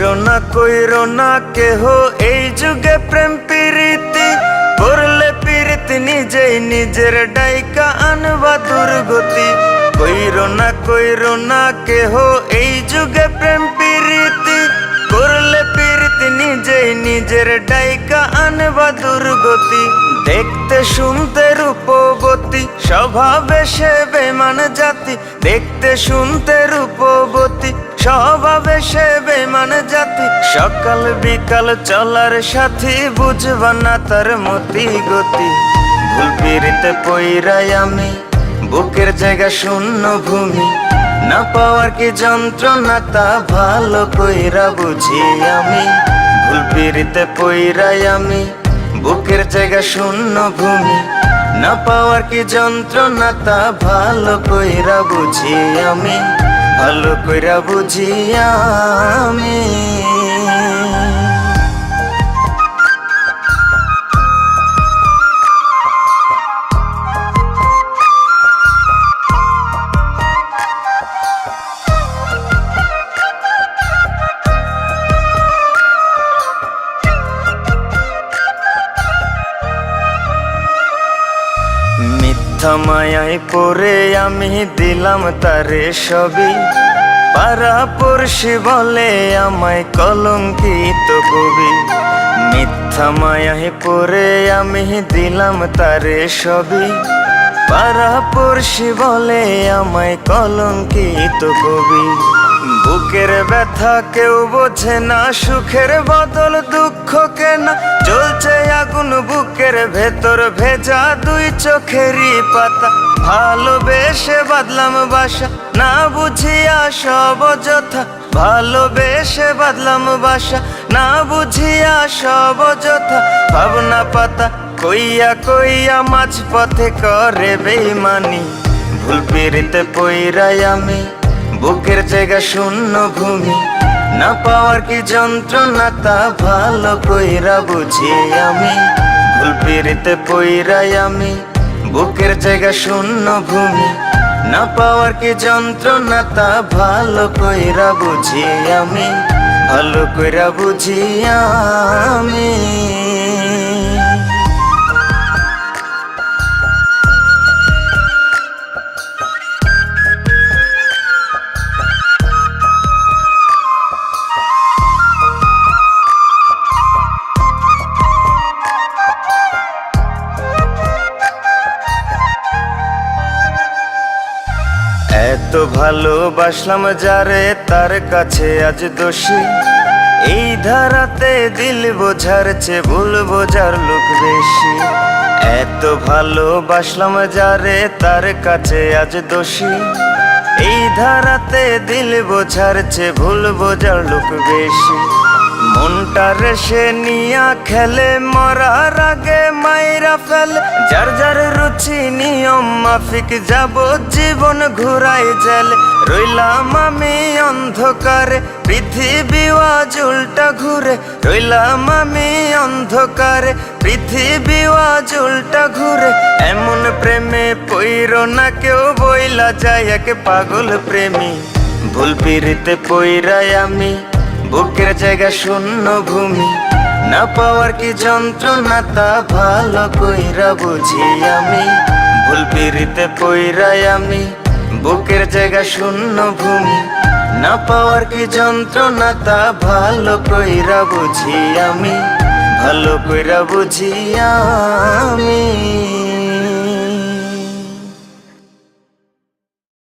কইরো না কেহ এই যুগে প্রেম প্রীতি করলে প্রীতি নিজেই নিজের ডাইকা আনবা দুর্গতি। কইরো না কেহ এই যুগে প্রেম প্রীতি করলে প্রীতি নিজেই নিজের ডাইকা আনবা দুর্গতি। দেখতে শুনতে রূপবতী স্বভাবে সে বেমান জাতি, দেখতে শুনতে রূপবতী স্বভাবে সে বেমান জাতি। সকাল বিকাল চলার সাথী বুঝবা না তার মতি গতি। ভুল পিরিতে পইরাই আমি বুকের জায়গা শূন্য ভূমি, না পাওয়ার কি যন্ত্রণা তা ভালো কইরা বুঝি আমি। ভুল পিরিতে পইরাই আমি বুকের জায়গা শূন্য ভূমি, না পাওয়ার কি যন্ত্রণা তা ভালো কইরা বুঝি আমি, ভালো কইরা বুঝি আমি। মিথ্যা মায়ায় পড়ে আমি দিলাম তারে সবই, পাড়া পড়শি বলে আমায় কলঙ্কিত কবি। মিথ্যা মায়ায় পড়ে আমি দিলাম তারে সবই, পাড়া পড়শি বলে আমায় কলঙ্কিত কবি। বুকের ব্যথা কেউ বোঝে না, সুখের বদল দুঃখ কেনা, জ্বলছে আগুন বুকের ভেতর ভেজা দুই চোখেরই পাতা। ভালোবেসে বাদলাম বাসা না বুঝিয়া সব অযথা, ভালোবেসে বাদলাম বাসা না বুঝিয়া সব অযথা। ভাবনা পাতা কইয়া কইয়া মাঝ পথে করে বেইমানি। ভুল পিরিতে পইরাই আমি বুকের জায়গা শূন্য ভূমি, না পাওয়ার কি যন্ত্রণা তা ভালো কইরা বুঝি আমি। ভুল পিরিতে পইরাই আমি বুকের জায়গা শূন্য ভূমি, না পাওয়ার কি যন্ত্রণা তা ভালো কইরা বুঝি আমি, ভালো কইরা বুঝি আমি। এত ভালোবাসলাম যারে তার কাছে আজ দোষী, এই ধারাতে দিল বোঝার চেয়ে ভুল বোঝার লোক বেশি। এত ভালোবাসলাম যারে তার কাছে আজ দোষী, এই ধারাতে দিল বোঝার চেয়ে ভুল বোঝার লোক বেশি। মনটা রেসে নিয়া খেলে মরার আগে মাইরা ফেলে, যার যার রুচি নিয়ম মাফিক যাব জীবন ঘুরাই জেলে। রইলাম আমি অন্ধকারে পৃথিবী আজ উল্টা ঘুরে, রইলাম আমি অন্ধকারে পৃথিবী আজ উল্টা ঘুরে। এমন প্রেমে পইরো না কেউ বইলা যায় এক পাগল প্রেমী। ভুল পিরিতে পইরাই আমি বুকের জায়গা শূন্য ভূমি, না পাওয়ার কি যন্ত্রণা তা ভালো কইরা বুঝি আমি। ভুল পিরিতে পইরাই আমি বুকের জায়গা শূন্য ভূমি, না পাওয়ার কি যন্ত্রণা তা ভালো কইরা বুঝি আমি, ভালো কইরা বুঝি আমি।